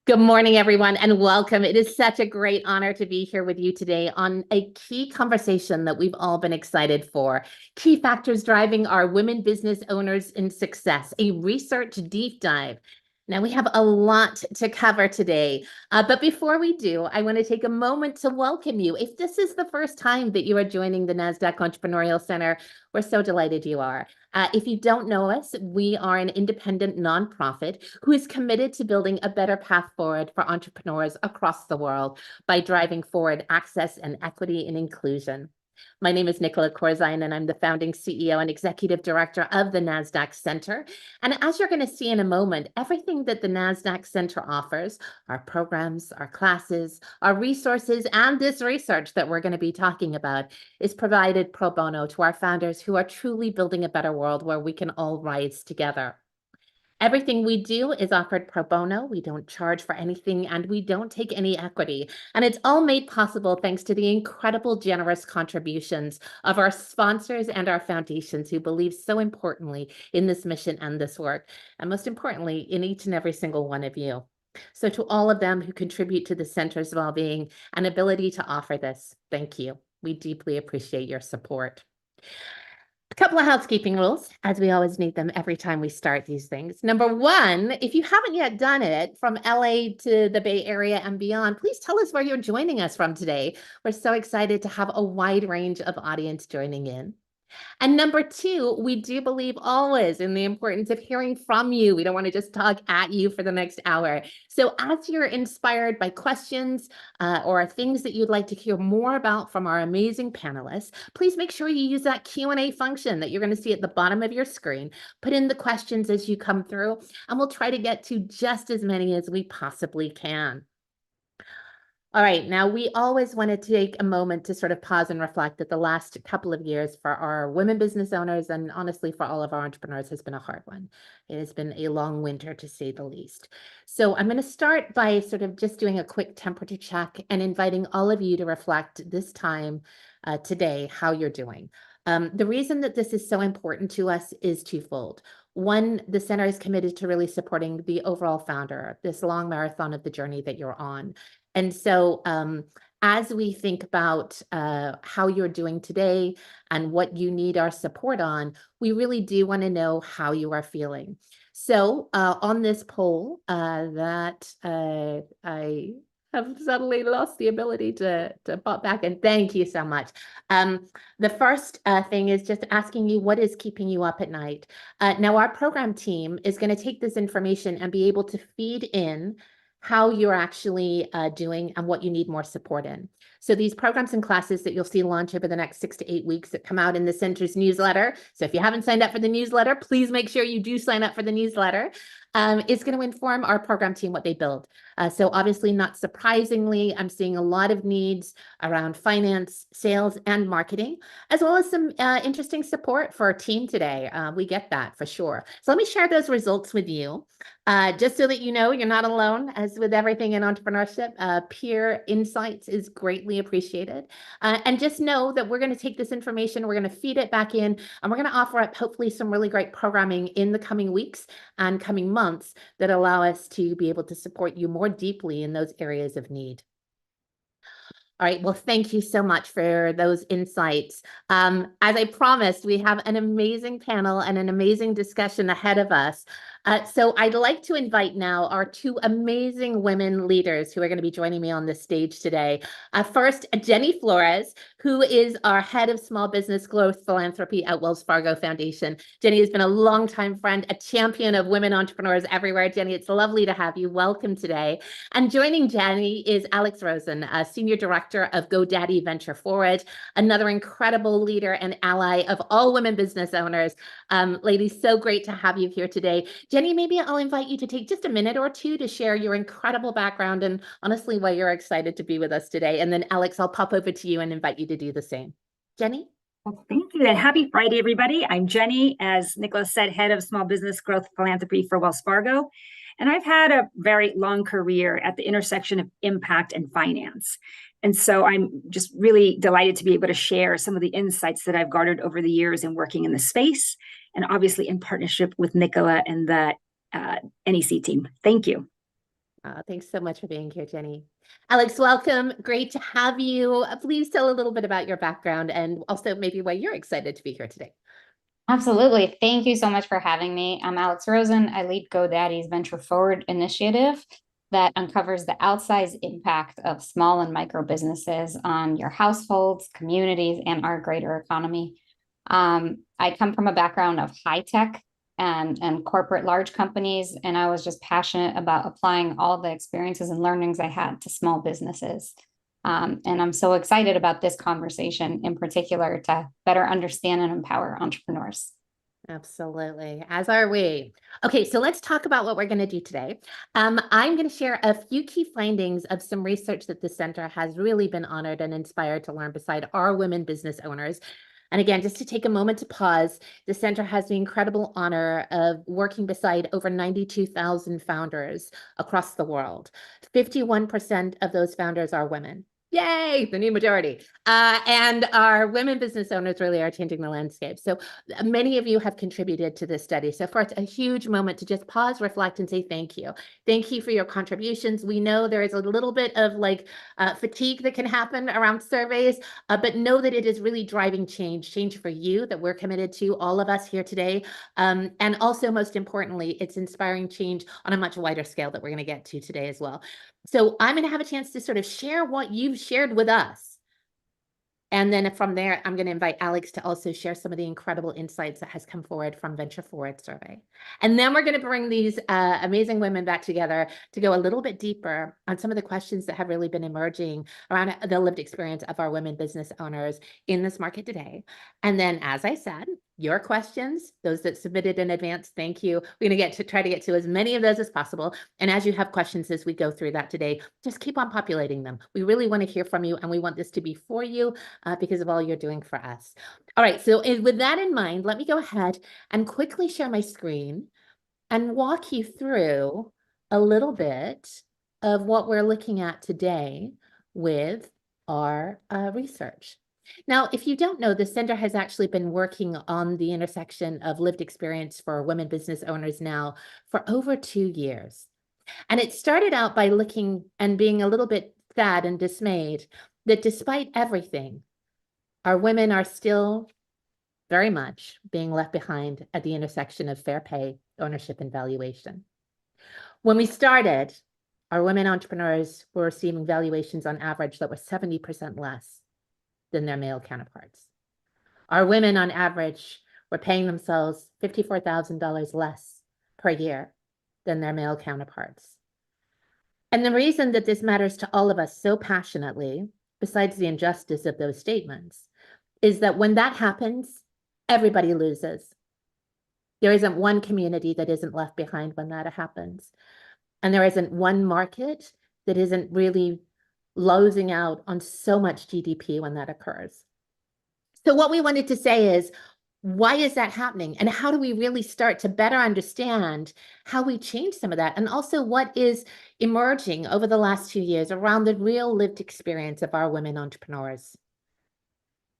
Good morning, everyone, and welcome. It is such a great honor to be here with you today on a key conversation that we've all been excited for. Key factors driving our women business owners in success, a research deep dive. Now, we have a lot to cover today, but before we do, I want to take a moment to welcome you. If this is the first time that you are joining the Nasdaq Entrepreneurial Center, we're so delighted you are. If you don't know us, we are an independent nonprofit who is committed to building a better path forward for entrepreneurs across the world by driving forward access and equity and inclusion. My name is Nicola Corzine, and I'm the founding CEO and executive director of the Nasdaq Center. And as you're going to see in a moment, everything that the Nasdaq Center offers, our programs, our classes, our resources, and this research that we're going to be talking about is provided pro bono to our founders who are truly building a better world where we can all rise together. Everything we do is offered pro bono. We don't charge for anything and we don't take any equity. And it's all made possible thanks to the incredible generous contributions of our sponsors and our foundations who believe so importantly in this mission and this work. And most importantly, in each and every single one of you. So to all of them who contribute to the center's well-being and ability to offer this, thank you. We deeply appreciate your support. A couple of housekeeping rules, as we always need them every time we start these things. Number one, if you haven't yet done it from LA to the Bay Area and beyond, please tell us where you're joining us from today. We're so excited to have a wide range of audience joining in. And number two, we do believe always in the importance of hearing from you. We don't want to just talk at you for the next hour. So as you're inspired by questions or things that you'd like to hear more about from our amazing panelists, please make sure you use that Q&A function that you're going to see at the bottom of your screen. Put in the questions as you come through, and we'll try to get to just as many as we possibly can. All right, now we always want to take a moment to sort of pause and reflect that the last couple of years for our women business owners and honestly for all of our entrepreneurs has been a hard one. It has been a long winter to say the least. So I'm going to start by sort of just doing a quick temperature check and inviting all of you to reflect this time today how you're doing. The reason that this is so important to us is twofold. One, the center is committed to really supporting the overall founder, this long marathon of the journey that you're on. And so as we think about how you're doing today and what you need our support on, we really do want to know how you are feeling. So on this poll that I have suddenly lost the ability to pop back, and thank you so much. The first thing is just asking you what is keeping you up at night. Now our program team is going to take this information and be able to feed in how you're actually doing and what you need more support in. So these programs and classes that you'll see launch over the next 6 to 8 weeks that come out in the center's newsletter. So if you haven't signed up for the newsletter, please make sure you do sign up for the newsletter. Is going to inform our program team what they build. So obviously, not surprisingly, I'm seeing a lot of needs around finance, sales, and marketing, as well as some interesting support for our team today. We get that for sure. So let me share those results with you. Just so that you know you're not alone, as with everything in entrepreneurship, peer insights is greatly appreciated. And just know that we're going to take this information, we're going to feed it back in, and we're going to offer up hopefully some really great programming in the coming weeks and coming months that allow us to be able to support you more deeply in those areas of need. All right, well, thank you so much for those insights. As I promised, we have an amazing panel and an amazing discussion ahead of us. So I'd like to invite now our two amazing women leaders who are going to be joining me on this stage today. First, Jenny Flores, who is our head of small business growth philanthropy at Wells Fargo Foundation. Jenny has been a longtime friend, a champion of women entrepreneurs everywhere. Jenny, it's lovely to have you. Welcome today. And joining Jenny is Alex Rosen, a senior director of GoDaddy Venture Forward, another incredible leader and ally of all women business owners. Ladies, so great to have you here today. Jenny, maybe I'll invite you to take just a minute or two to share your incredible background and honestly why you're excited to be with us today. And then Alex, I'll pop over to you and invite you to do the same. Jenny? Well, thank you, and happy Friday, everybody. I'm Jenny, as Nicholas said, head of small business growth philanthropy for Wells Fargo. And I've had a very long career at the intersection of impact and finance. And so I'm just really delighted to be able to share some of the insights that I've garnered over the years in working in the space, and obviously in partnership with Nicola and the NEC team. Thank you. Thanks so much for being here, Jenny. Alex, welcome. Great to have you. Please tell a little bit about your background and also maybe why you're excited to be here today. Absolutely. Thank you so much for having me. I'm Alex Rosen. I lead GoDaddy's Venture Forward initiative that uncovers the outsized impact of small and micro businesses on your households, communities, and our greater economy. I come from a background of high tech and corporate large companies, and I was just passionate about applying all the experiences and learnings I had to small businesses. And I'm so excited about this conversation in particular to better understand and empower entrepreneurs. Absolutely, as are we. Okay, so let's talk about what we're going to do today. I'm going to share a few key findings of some research that the center has really been honored and inspired to learn beside our women business owners. And again, just to take a moment to pause, the center has the incredible honor of working beside over 92,000 founders across the world. 51% of those founders are women. Yay, the new majority. And our women business owners really are changing the landscape. So many of you have contributed to this study. So for it's a huge moment to just pause, reflect, and say thank you. Thank you for your contributions. We know there is a little bit of fatigue that can happen around surveys, but know that it is really driving change for you that we're committed to, all of us here today. And also, most importantly, it's inspiring change on a much wider scale that we're going to get to today as well. So I'm going to have a chance to sort of share what you've shared with us. And then from there, I'm going to invite Alex to also share some of the incredible insights that has come forward from Venture Forward survey. And then we're going to bring these amazing women back together to go a little bit deeper on some of the questions that have really been emerging around the lived experience of our women business owners in this market today. And then, as I said, your questions, those that submitted in advance, thank you. We're going to try to get to as many of those as possible. And as you have questions as we go through that today, just keep on populating them. We really want to hear from you, and we want this to be for you because of all you're doing for us. All right, so with that in mind, let me go ahead and quickly share my screen and walk you through a little bit of what we're looking at today with our research. Now, if you don't know, the center has actually been working on the intersection of lived experience for women business owners now for over 2 years. And it started out by looking and being a little bit sad and dismayed that despite everything, our women are still very much being left behind at the intersection of fair pay, ownership, and valuation. When we started, our women entrepreneurs were receiving valuations on average that were 70% less than their male counterparts. Our women on average were paying themselves $54,000 less per year than their male counterparts. And the reason that this matters to all of us so passionately, besides the injustice of those statements, is that when that happens, everybody loses. There isn't one community that isn't left behind when that happens. And there isn't one market that isn't really losing out on so much GDP when that occurs. So what we wanted to say is, why is that happening? And how do we really start to better understand how we change some of that? And also what is emerging over the last 2 years around the real lived experience of our women entrepreneurs?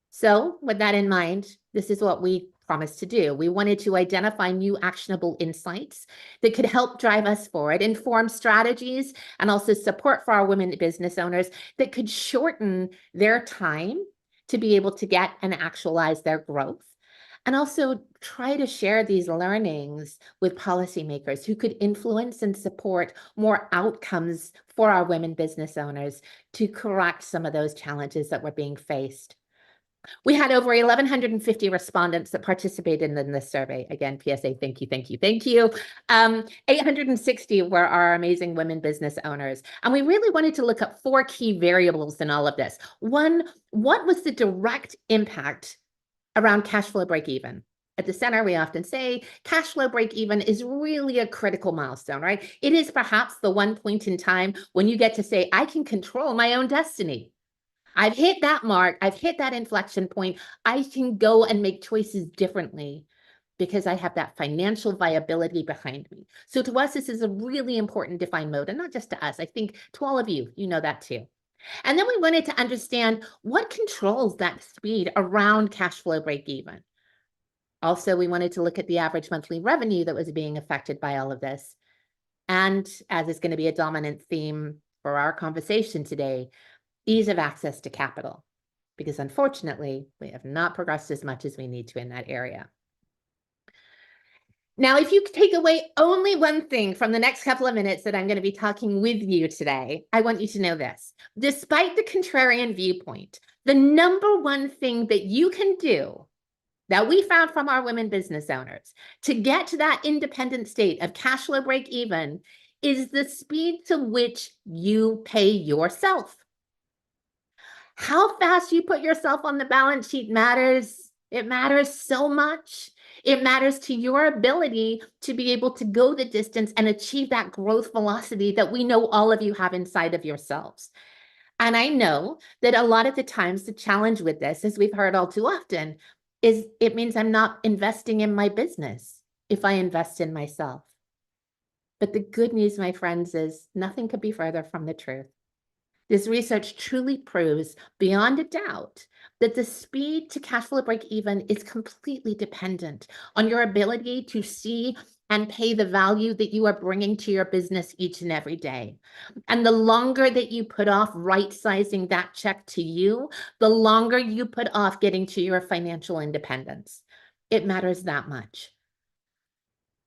So with that in mind, this is what we promised to do. We wanted to identify new actionable insights that could help drive us forward, inform strategies, and also support for our women business owners that could shorten their time to be able to get and actualize their growth. And also try to share these learnings with policymakers who could influence and support more outcomes for our women business owners to correct some of those challenges that were being faced. We had over 1,150 respondents that participated in this survey. Again, PSA, thank you, thank you, thank you. 860 were our amazing women business owners. And we really wanted to look at 4 key variables in all of this. One, what was the direct impact around cash flow break even? At the center, we often say cash flow break even is really a critical milestone, right? It is perhaps the one point in time when you get to say, I can control my own destiny. I've hit that mark. I've hit that inflection point. I can go and make choices differently because I have that financial viability behind me. So to us, this is a really important defined mode, and not just to us. I think to all of you, you know that too. And then we wanted to understand what controls that speed around cash flow break even. Also, we wanted to look at the average monthly revenue that was being affected by all of this. And as is going to be a dominant theme for our conversation today, ease of access to capital, because unfortunately, we have not progressed as much as we need to in that area. Now, if you take away only one thing from the next couple of minutes that I'm going to be talking with you today, I want you to know this. Despite the contrarian viewpoint, the number one thing that you can do that we found from our women business owners to get to that independent state of cash flow break even is the speed to which you pay yourself. How fast you put yourself on the balance sheet matters. It matters so much. It matters to your ability to be able to go the distance and achieve that growth velocity that we know all of you have inside of yourselves. And I know that a lot of the times the challenge with this, as we've heard all too often, is it means I'm not investing in my business if I invest in myself. But the good news, my friends, is nothing could be further from the truth. This research truly proves beyond a doubt that the speed to cash flow break even is completely dependent on your ability to see and pay the value that you are bringing to your business each and every day. And the longer that you put off right-sizing that check to you, the longer you put off getting to your financial independence. It matters that much.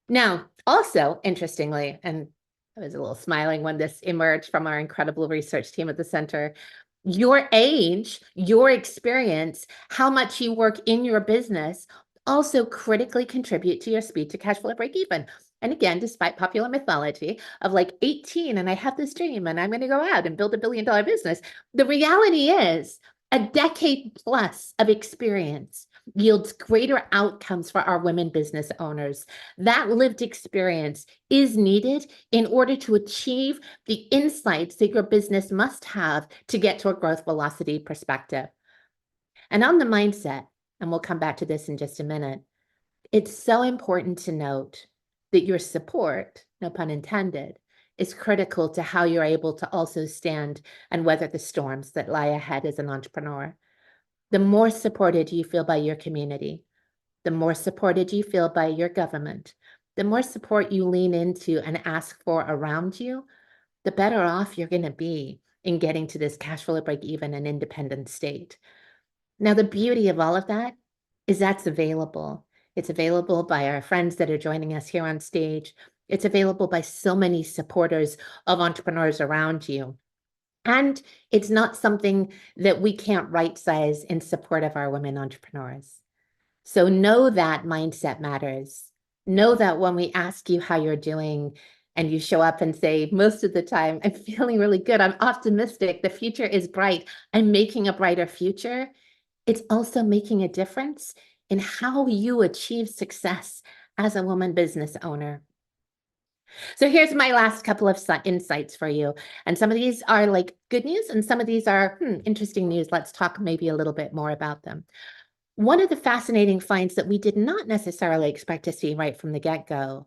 Now, also, interestingly, and I was a little smiling when this emerged from our incredible research team at the center, your age, your experience, how much you work in your business also critically contribute to your speed to cash flow break even. And again, despite popular mythology of like 18 and I have this dream and I'm going to go out and build $1 billion business, the reality is a decade plus of experience yields greater outcomes for our women business owners. That lived experience is needed in order to achieve the insights that your business must have to get to a growth velocity perspective. And on the mindset, and we'll come back to this in just a minute, it's so important to note that your support, no pun intended, is critical to how you're able to also stand and weather the storms that lie ahead as an entrepreneur. The more supported you feel by your community, the more supported you feel by your government, the more support you lean into and ask for around you, the better off you're going to be in getting to this cash flow break even and independent state. Now, the beauty of all of that is that's available. It's available by our friends that are joining us here on stage. It's available by so many supporters of entrepreneurs around you. And it's not something that we can't right-size in support of our women entrepreneurs. So know that mindset matters. Know that when we ask you how you're doing and you show up and say, most of the time, I'm feeling really good, I'm optimistic, the future is bright, I'm making a brighter future, it's also making a difference in how you achieve success as a woman business owner. So here's my last couple of insights for you. And some of these are like good news and some of these are interesting news. Let's talk maybe a little bit more about them. One of the fascinating finds that we did not necessarily expect to see right from the get-go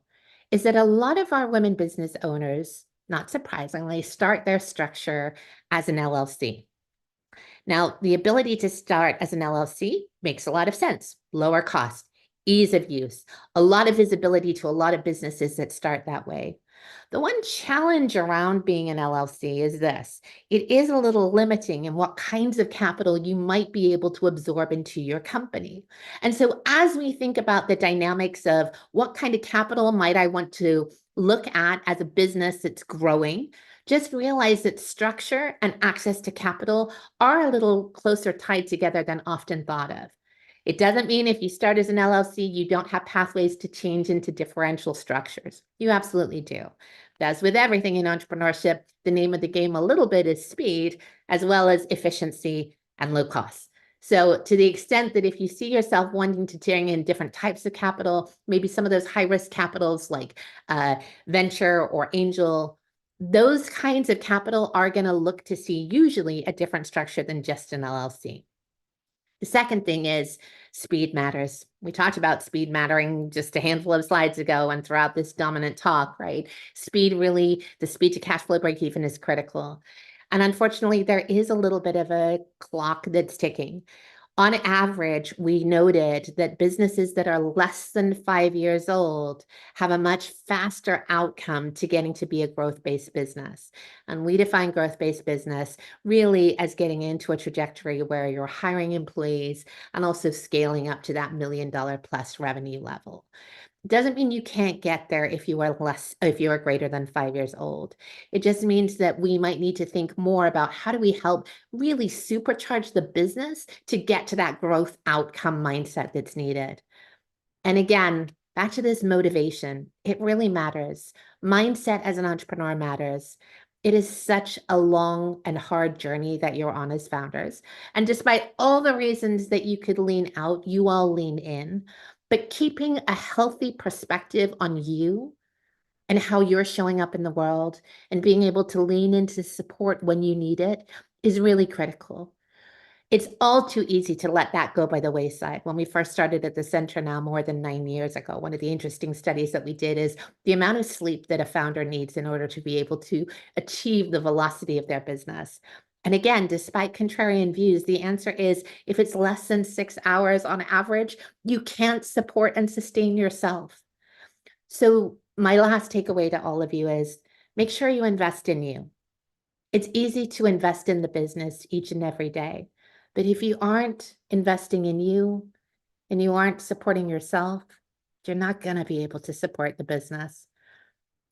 is that a lot of our women business owners, not surprisingly, start their structure as an LLC. Now, the ability to start as an LLC makes a lot of sense. Lower cost, ease of use, a lot of visibility to a lot of businesses that start that way. The one challenge around being an LLC is this. It is a little limiting in what kinds of capital you might be able to absorb into your company. And so as we think about the dynamics of what kind of capital might I want to look at as a business that's growing, just realize that structure and access to capital are a little closer tied together than often thought of. It doesn't mean if you start as an LLC, you don't have pathways to change into differential structures. You absolutely do. As with everything in entrepreneurship, the name of the game a little bit is speed, as well as efficiency and low cost. So to the extent that if you see yourself wanting to bring in different types of capital, maybe some of those high-risk capitals like venture or angel, those kinds of capital are going to look to see usually a different structure than just an LLC. The second thing is speed matters. We talked about speed mattering just a handful of slides ago and throughout this dominant talk, right? Speed really, the speed to cash flow break even is critical. And unfortunately, there is a little bit of a clock that's ticking. On average, we noted that businesses that are less than 5 years old have a much faster outcome to getting to be a growth-based business. And we define growth-based business really as getting into a trajectory where you're hiring employees and also scaling up to that $1 million plus revenue level. Doesn't mean you can't get there if you are greater than 5 years old. It just means that we might need to think more about how do we help really supercharge the business to get to that growth outcome mindset that's needed. And again, back to this motivation, it really matters. Mindset as an entrepreneur matters. It is such a long and hard journey that you're on as founders. And despite all the reasons that you could lean out, you all lean in. But keeping a healthy perspective on you and how you're showing up in the world and being able to lean into support when you need it is really critical. It's all too easy to let that go by the wayside. When we first started at the center now more than 9 years ago, one of the interesting studies that we did is the amount of sleep that a founder needs in order to be able to achieve the velocity of their business. And again, despite contrarian views, the answer is if it's less than 6 hours on average, you can't support and sustain yourself. So my last takeaway to all of you is make sure you invest in you. It's easy to invest in the business each and every day. But if you aren't investing in you and you aren't supporting yourself, you're not going to be able to support the business.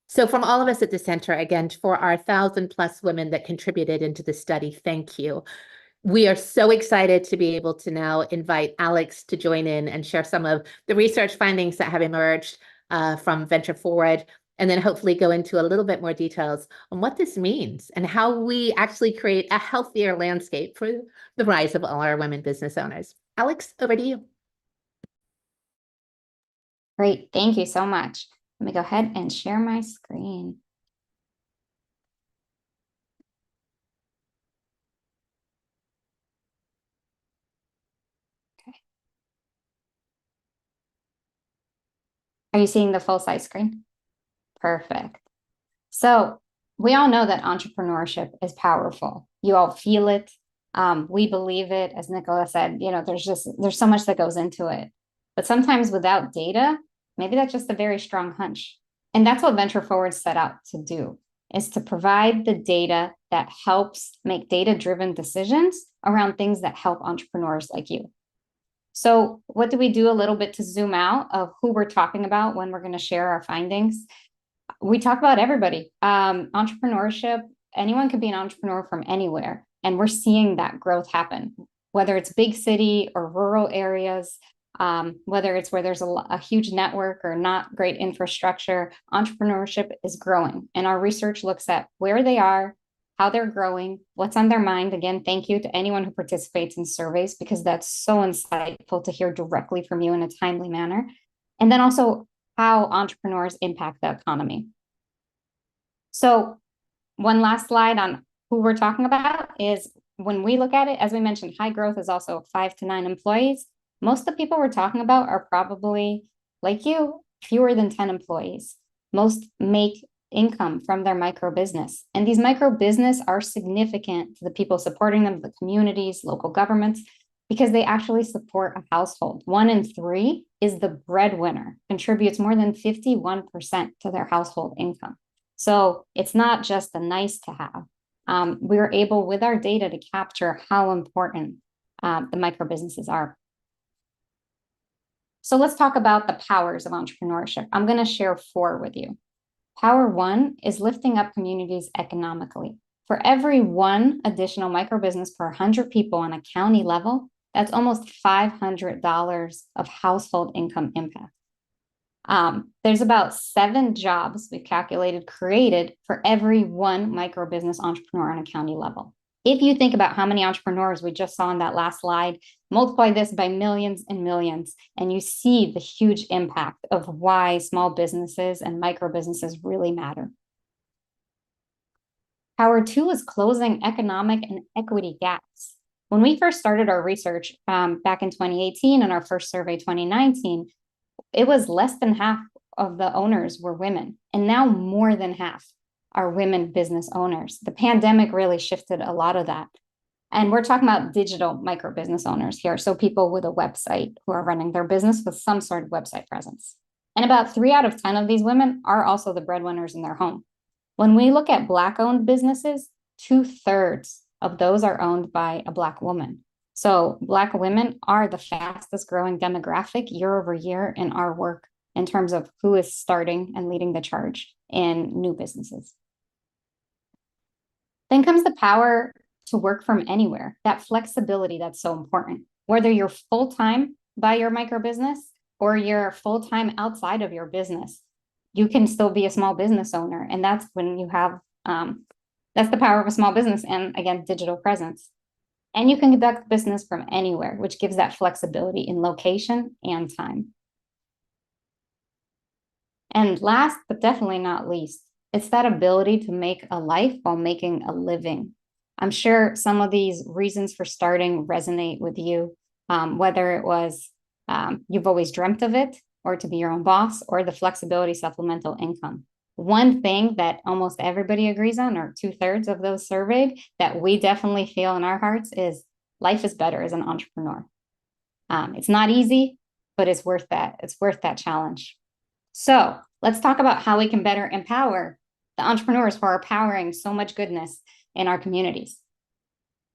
So from all of us at the center, again, for our 1,000+ women that contributed into the study, thank you. We are so excited to be able to now invite Alex to join in and share some of the research findings that have emerged from Venture Forward, and then hopefully go into a little bit more details on what this means and how we actually create a healthier landscape for the rise of all our women business owners. Alex, over to you. Great, thank you so much. Let me go ahead and share my screen. Okay. Are you seeing the full size screen? Perfect. So we all know that entrepreneurship is powerful. You all feel it. We believe it. As Nicola said, there's so much that goes into it. But sometimes without data, maybe that's just a very strong hunch. And that's what Venture Forward set out to do, is to provide the data that helps make data-driven decisions around things that help entrepreneurs like you. So what do we do a little bit to zoom out of who we're talking about when we're going to share our findings? We talk about everybody. Entrepreneurship, anyone could be an entrepreneur from anywhere. And we're seeing that growth happen, whether it's big city or rural areas, whether it's where there's a huge network or not great infrastructure. Entrepreneurship is growing. And our research looks at where they are, how they're growing, what's on their mind. Again, thank you to anyone who participates in surveys, because that's so insightful to hear directly from you in a timely manner. And then also how entrepreneurs impact the economy. So one last slide on who we're talking about is when we look at it, as we mentioned, high growth is also 5 to 9 employees. Most of the people we're talking about are probably, like you, fewer than 10 employees. Most make income from their micro business. And these micro business are significant to the people supporting them, the communities, local governments, because they actually support a household. 1 in 3 is the breadwinner, contributes more than 51% to their household income. So it's not just a nice to have. We're able, with our data, to capture how important the micro businesses are. So let's talk about the powers of entrepreneurship. I'm going to share 4 with you. Power 1 is lifting up communities economically. For every 1 additional micro business per 100 people on a county level, that's almost $500 of household income impact. There's about 7 jobs we've calculated created for every 1 micro business entrepreneur on a county level. If you think about how many entrepreneurs we just saw in that last slide, multiply this by millions and millions, and you see the huge impact of why small businesses and micro businesses really matter. Power 2 is closing economic and equity gaps. When we first started our research back in 2018 and our first survey 2019, it was less than half of the owners were women, and now more than half are women business owners. The pandemic really shifted a lot of that. And we're talking about digital micro business owners here. So people with a website who are running their business with some sort of website presence. And about 3 out of 10 of these women are also the breadwinners in their home. When we look at Black-owned businesses, 2/3 of those are owned by a Black woman. So Black women are the fastest growing demographic year over year in our work in terms of who is starting and leading the charge in new businesses. Then comes the power to work from anywhere, that flexibility that's so important. Whether you're full-time by your micro business or you're full-time outside of your business, you can still be a small business owner. And that's when you have, that's the power of a small business and, again, digital presence. And you can conduct business from anywhere, which gives that flexibility in location and time. And last, but definitely not least, it's that ability to make a life while making a living. I'm sure some of these reasons for starting resonate with you, whether it was you've always dreamt of it, or to be your own boss, or the flexibility supplemental income. One thing that almost everybody agrees on, or 2/3 of those surveyed, that we definitely feel in our hearts is life is better as an entrepreneur. It's not easy, but it's worth that. It's worth that challenge. So let's talk about how we can better empower the entrepreneurs who are powering so much goodness in our communities.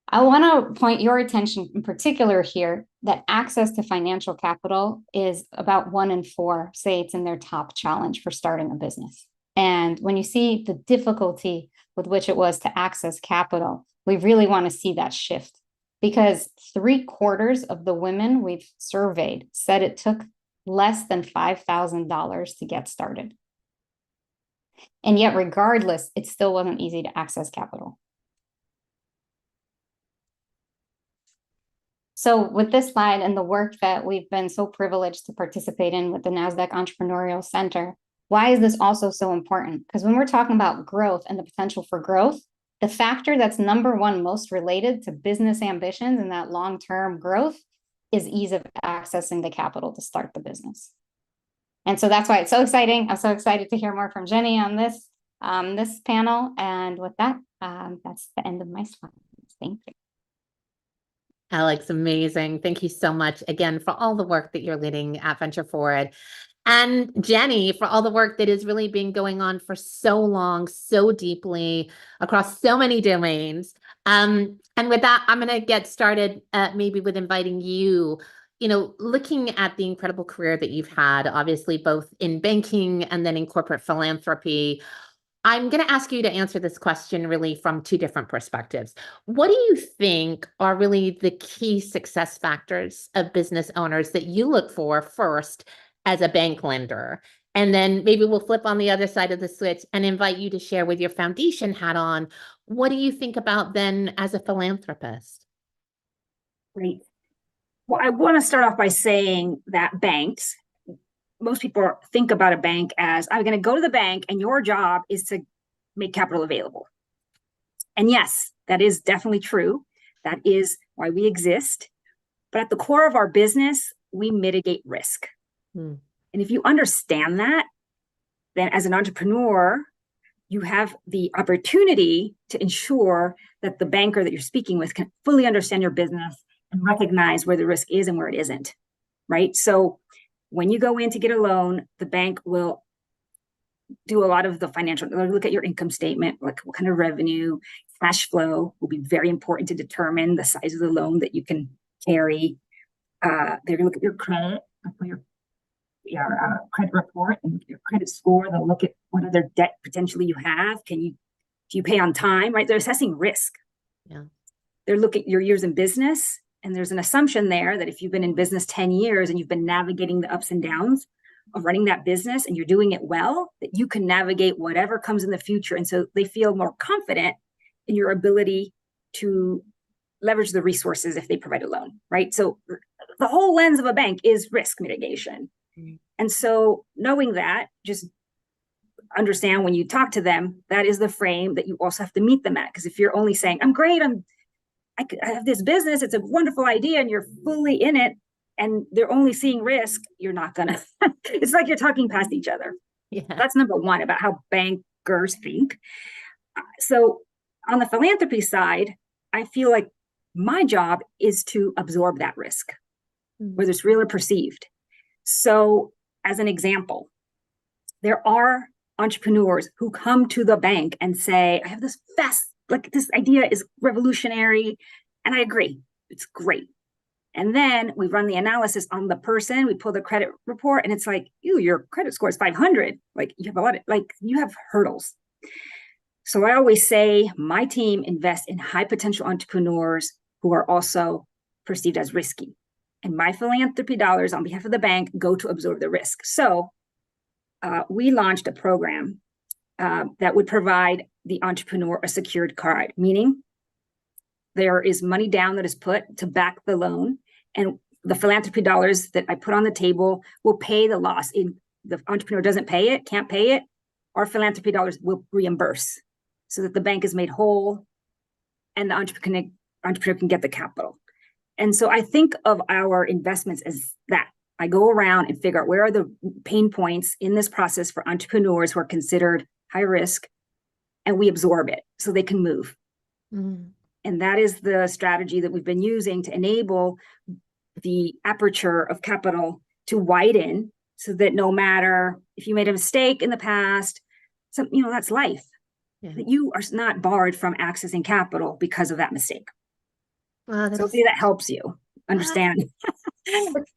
I want to point your attention in particular here that access to financial capital is about 1 in 4 say it's in their top challenge for starting a business. And when you see the difficulty with which it was to access capital, we really want to see that shift, because 3/4 of the women we've surveyed said it took less than $5,000 to get started. And yet, regardless, it still wasn't easy to access capital. So with this slide and the work that we've been so privileged to participate in with the Nasdaq Entrepreneurial Center, why is this also so important? Because when we're talking about growth and the potential for growth, the factor that's number one most related to business ambitions and that long-term growth is ease of accessing the capital to start the business. And so that's why it's so exciting. I'm so excited to hear more from Jenny on this panel. And with that, that's the end of my slides. Thank you. Alex, amazing. Thank you so much again for all the work that you're leading at Venture Forward. And Jenny, for all the work that has really been going on for so long, so deeply across so many domains. And with that, I'm going to get started maybe with inviting you, looking at the incredible career that you've had, obviously both in banking and then in corporate philanthropy. I'm going to ask you to answer this question really from 2 different perspectives. What do you think are really the key success factors of business owners that you look for first as a bank lender? And then maybe we'll flip on the other side of the switch and invite you to share with your foundation hat on. What do you think about then as a philanthropist? Great. Well, I want to start off by saying that banks, most people think about a bank as, I'm going to go to the bank and your job is to make capital available. And yes, that is definitely true. That is why we exist. But at the core of our business, we mitigate risk. And if you understand that, then as an entrepreneur, you have the opportunity to ensure that the banker that you're speaking with can fully understand your business and recognize where the risk is and where it isn't, right? So when you go in to get a loan, the bank will do a lot of the financial, look at your income statement, like what kind of revenue, cash flow will be very important to determine the size of the loan that you can carry. They're going to look at your credit, your credit report and your credit score. They'll look at what other debt potentially you have. Do you pay on time, right? They're assessing risk. Yeah. They're looking at your years in business. And there's an assumption there that if you've been in business 10 years and you've been navigating the ups and downs of running that business and you're doing it well, that you can navigate whatever comes in the future. And so they feel more confident in your ability to leverage the resources if they provide a loan, right? So the whole lens of a bank is risk mitigation. Mm-hmm. And so knowing that, just understand when you talk to them, that is the frame that you also have to meet them at. Because if you're only saying, I'm great, I have this business, it's a wonderful idea, and you're fully in it, and they're only seeing risk, you're not gonna, it's like you're talking past each other. Yeah. That's number one about how bankers think. So on the philanthropy side, I feel like My job is to absorb that risk, Mhm. whether it's real or perceived. So, as an example, there are entrepreneurs who come to the bank and say, I have this this idea is revolutionary. And I agree, it's great. And then we run the analysis on the person, we pull the credit report, and it's like, your credit score is 500. Like, you have you have hurdles. So I always say my team invests in high potential entrepreneurs who are also perceived as risky. And my philanthropy dollars on behalf of the bank go to absorb the risk. So we launched a program that would provide the entrepreneur a secured card, meaning there is money down that is put to back the loan, and the philanthropy dollars that I put on the table will pay the loss. If the entrepreneur doesn't pay it, can't pay it, our philanthropy dollars will reimburse so that the bank is made whole and the entrepreneur can get the capital. And so I think of our investments as that. I go around and figure out where are the pain points in this process for entrepreneurs who are considered high risk, and we absorb it so they can move. Mm. And that is the strategy that we've been using to enable the aperture of capital to widen, so that no matter if you made a mistake in the past, that's life. Yeah. That you are not barred from accessing capital because of that mistake. Wow, So hopefully that helps you understand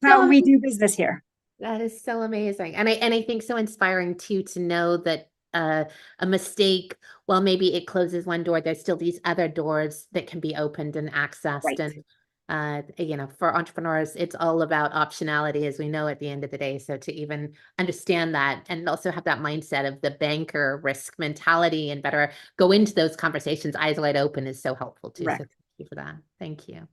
how so we do business here. That is so amazing. And I think so inspiring too, to know that a mistake, well, maybe it closes one door, there's still these other doors that can be opened and accessed. Right. And for entrepreneurs, it's all about optionality, as we know at the end of the day. So to even understand that and also have that mindset of the banker risk mentality and better go into those conversations eyes wide open is so helpful too. Right. So thank you for that. Thank you.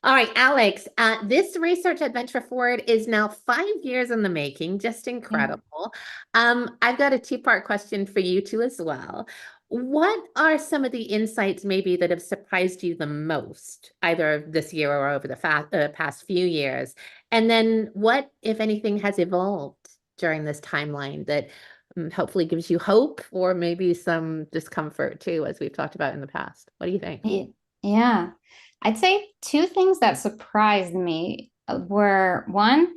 All right, Alex, this research at Venture Forward is now 5 years in the making, just incredible. I've got a two-part question for you too as well. What are some of the insights maybe that have surprised you the most, either this year or over the past few years? And then what, if anything, has evolved during this timeline that hopefully gives you hope or maybe some discomfort too, as we've talked about in the past? What do you think? Yeah. I'd say two things that surprised me were, one,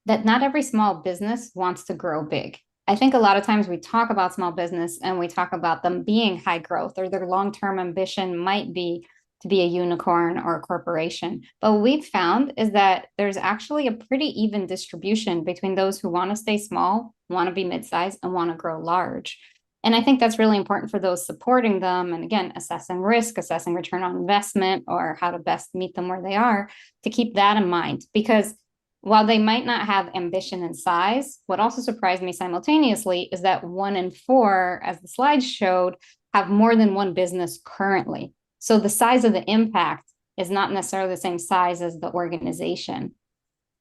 that not every small business wants to grow big. I think a lot of times we talk about small business and we talk about them being high growth, or their long-term ambition might be to be a unicorn or a corporation. But what we've found is that there's actually a pretty even distribution between those who want to stay small, want to be mid-sized, and want to grow large. And I think that's really important for those supporting them. And again, assessing risk, assessing return on investment, or how to best meet them where they are, to keep that in mind. Because while they might not have ambition and size, what also surprised me simultaneously is that 1 in 4, as the slides showed, have more than one business currently. So the size of the impact is not necessarily the same size as the organization.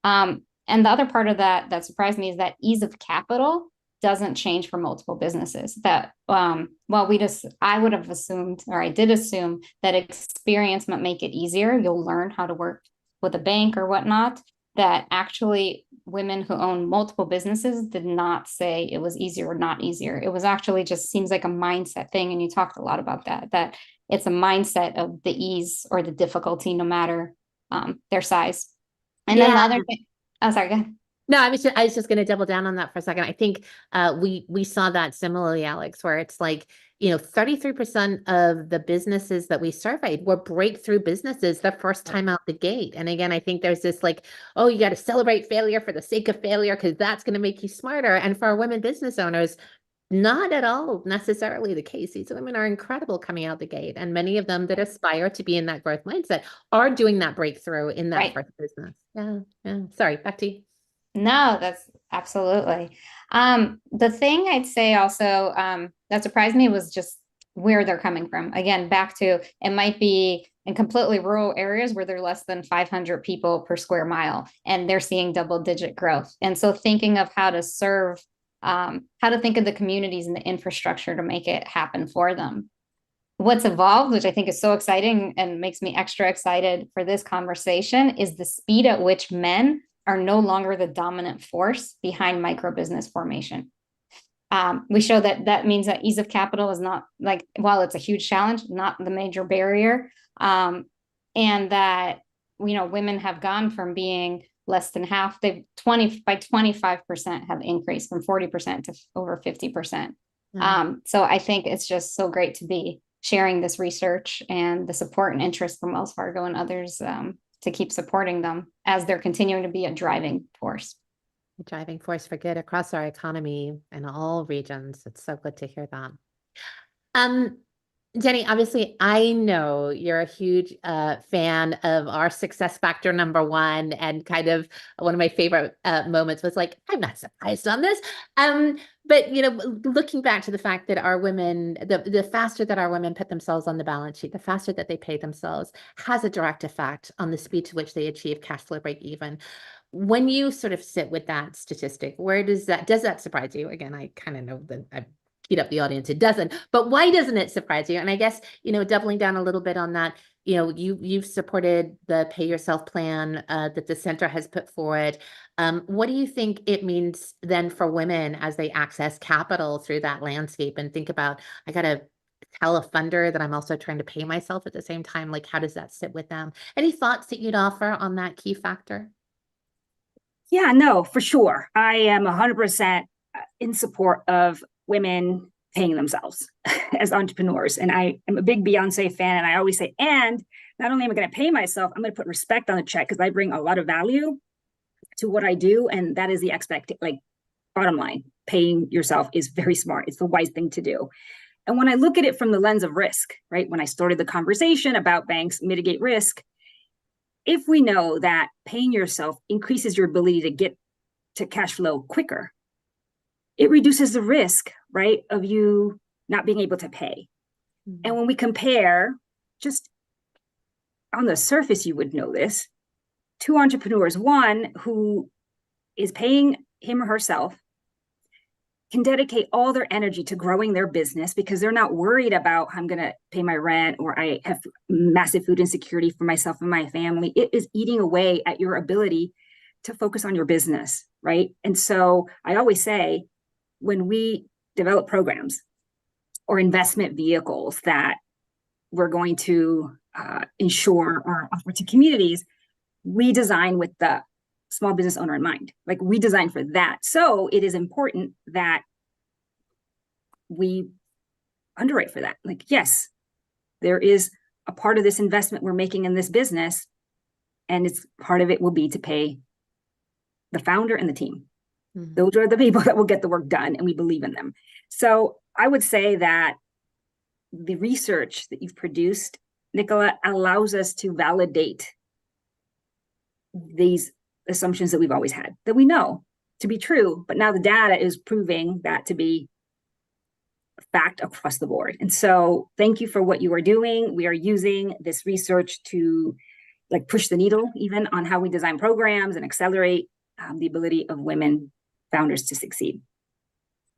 And the other part of that surprised me is that ease of capital doesn't change for multiple businesses. That I would have assumed, or I did assume, that experience might make it easier. You'll learn how to work with a bank or whatnot. That actually women who own multiple businesses did not say it was easier or not easier. It was actually just seems like a mindset thing. And you talked a lot about that it's a mindset of the ease or the difficulty, no matter their size. And then the other thing, oh, sorry, go ahead. No, I was just going to double down on that for a second. I think we saw that similarly, Alex, where it's like, 33% of the businesses that we surveyed were breakthrough businesses the first time out the gate. And again, I think there's this like, oh, you got to celebrate failure for the sake of failure because that's going to make you smarter. And for our women business owners, not at all necessarily the case. These women are incredible coming out the gate. And many of them that aspire to be in that growth mindset are doing that breakthrough in that first business. Yeah. Sorry, back to you. No, that's absolutely. The thing I'd say also that surprised me was just where they're coming from. Again, back to it might be in completely rural areas where there are less than 500 people per square mile, and they're seeing double-digit growth. And so thinking of how to serve, how to think of the communities and the infrastructure to make it happen for them. What's evolved, which I think is so exciting and makes me extra excited for this conversation, is the speed at which men are no longer the dominant force behind micro business formation. We show that means that ease of capital is not, like, while it's a huge challenge, not the major barrier. and that, women have gone from being less than half, they've 25% have increased from 40% to over 50%. So I think it's just so great to be sharing this research and the support and interest from Wells Fargo and others to keep supporting them as they're continuing to be a driving force. A driving force for good across our economy in all regions. It's so good to hear that. Jenny, obviously, I know you're a huge fan of our success factor number one, and kind of one of my favorite moments was like, I'm not surprised on this. But looking back to the fact that our women, the faster that our women put themselves on the balance sheet, the faster that they pay themselves, has a direct effect on the speed to which they achieve cash flow break even. When you sort of sit with that statistic, does that surprise you? Again, I kind of know that I've keyed up the audience, it doesn't, but why doesn't it surprise you? And I guess, doubling down a little bit on that, you've supported the pay yourself plan that the center has put forward. What do you think it means then for women as they access capital through that landscape and think about, I got to tell a funder that I'm also trying to pay myself at the same time? Like, how does that sit with them? Any thoughts that you'd offer on that key factor? Yeah, no, for sure. I am 100% in support of women paying themselves as entrepreneurs. And I am a big Beyonce fan. And I always say, and not only am I going to pay myself, I'm going to put respect on the check because I bring a lot of value to what I do. And that is the bottom line. Paying yourself is very smart. It's the wise thing to do. And when I look at it from the lens of risk, right? When I started the conversation about banks mitigate risk, if we know that paying yourself increases your ability to get to cash flow quicker, it reduces the risk, right, of you not being able to pay. Mm-hmm. And when we compare, just on the surface, you would know this, two entrepreneurs, one who is paying him or herself, can dedicate all their energy to growing their business because they're not worried about I'm going to pay my rent or I have massive food insecurity for myself and my family. It is eating away at your ability to focus on your business, right? And so I always say, when we develop programs or investment vehicles that we're going to ensure or offer to communities, we design with the small business owner in mind. Like, we design for that. So it is important that we underwrite for that. Like, yes, there is a part of this investment we're making in this business, and it's part of it will be to pay the founder and the team. Mm-hmm. Those are the people that will get the work done, and we believe in them. So I would say that the research that you've produced, Nicola, allows us to validate these assumptions that we've always had, that we know to be true, but now the data is proving that to be a fact across the board. And so thank you for what you are doing. We are using this research to push the needle even on how we design programs and accelerate the ability of women founders to succeed.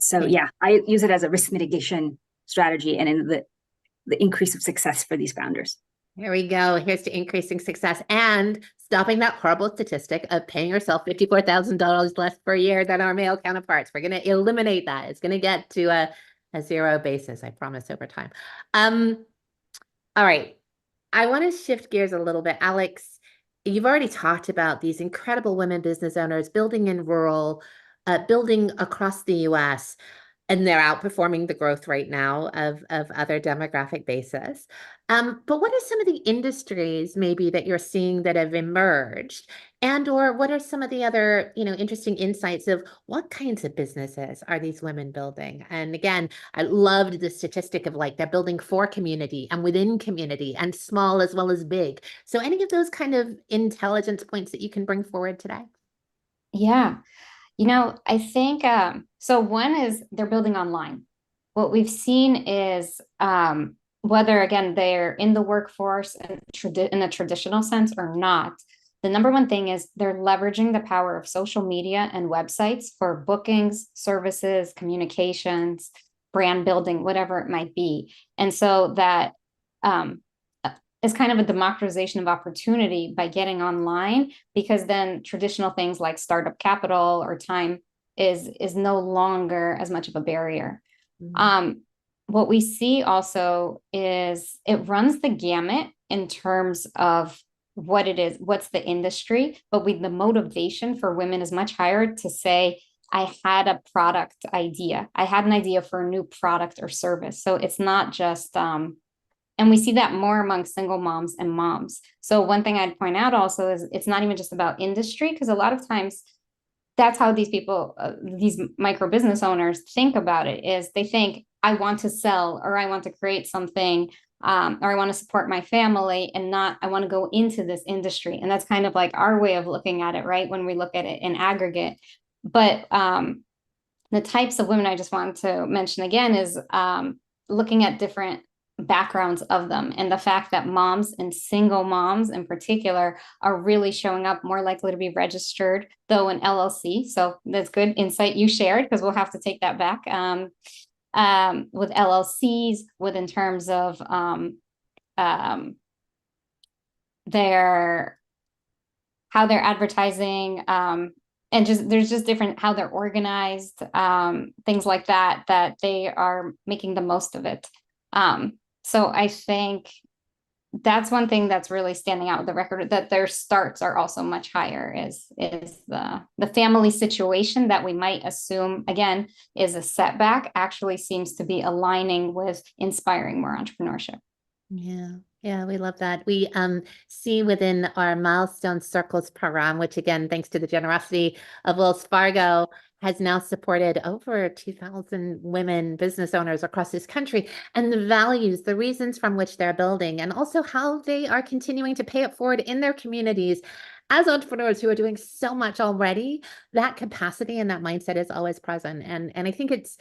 So yeah, I use it as a risk mitigation strategy and in the increase of success for these founders. Here we go. Here's to increasing success and stopping that horrible statistic of paying yourself $54,000 less per year than our male counterparts. We're going to eliminate that. It's going to get to a zero basis, I promise, over time. All right. I want to shift gears a little bit. Alex, you've already talked about these incredible women business owners building in rural, building across the US, and they're outperforming the growth rate now of other demographic bases. But what are some of the industries maybe that you're seeing that have emerged? And or what are some of the other, interesting insights of what kinds of businesses are these women building? And again, I loved the statistic of they're building for community and within community and small as well as big. So any of those kind of intelligence points that you can bring forward today? Yeah. I think, so one is they're building online. What we've seen is whether, again, they're in the workforce in the traditional sense or not, the number one thing is they're leveraging the power of social media and websites for bookings, services, communications, brand building, whatever it might be. And so that is kind of a democratization of opportunity by getting online, because then traditional things like startup capital or time is no longer as much of a barrier. Mm-hmm. what we see also is it runs the gamut in terms of what it is, what's the industry, but the motivation for women is much higher to say, I had a product idea. I had an idea for a new product or service. So it's not just, and we see that more among single moms and moms. So one thing I'd point out also is it's not even just about industry, because a lot of times that's how these people, these micro business owners think about it, is they think, I want to sell, or I want to create something, or I want to support my family, and not, I want to go into this industry. And that's kind of like our way of looking at it, right? When we look at it in aggregate. But the types of women I just wanted to mention again is looking at different backgrounds of them, and the fact that moms and single moms in particular are really showing up more likely to be registered, though an LLC. So that's good insight you shared, because we'll have to take that back. With LLCs, with in terms of their how they're advertising, and just there's just different how they're organized, things like that, that they are making the most of it. So I think that's one thing that's really standing out with the record, that their starts are also much higher, is the family situation that we might assume, again, is a setback, actually seems to be aligning with inspiring more entrepreneurship. Yeah, we love that. We see within our Milestone Circles program, which again, thanks to the generosity of Wells Fargo, has now supported over 2,000 women business owners across this country, and the values, the reasons from which they're building, and also how they are continuing to pay it forward in their communities. As entrepreneurs who are doing so much already, that capacity and that mindset is always present. And I think it's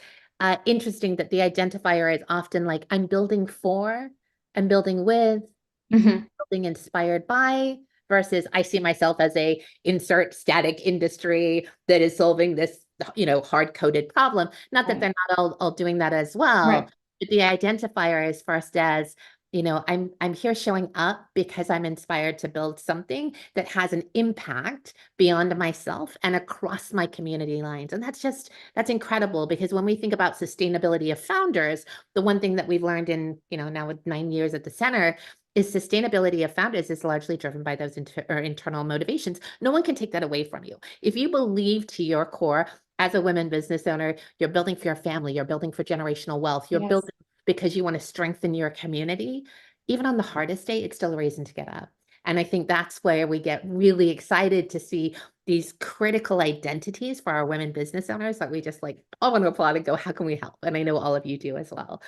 interesting that the identifier is often like, I'm building for, I'm building with, building inspired by, versus I see myself as a insert static industry that is solving this, hard-coded problem. Not that they're not all doing that as well, but the identifier is first as, I'm here showing up because I'm inspired to build something that has an impact beyond myself and across my community lines. And that's incredible, because when we think about sustainability of founders, the one thing that we've learned in, now with 9 years at the center, is sustainability of founders is largely driven by those internal motivations. No one can take that away from you. If you believe to your core, as a women business owner, you're building for your family, you're building for generational wealth, you're building because you want to strengthen your community, even on the hardest day, it's still a reason to get up. And I think that's where we get really excited to see these critical identities for our women business owners that we just all want to applaud and go, how can we help? And I know all of you do as well.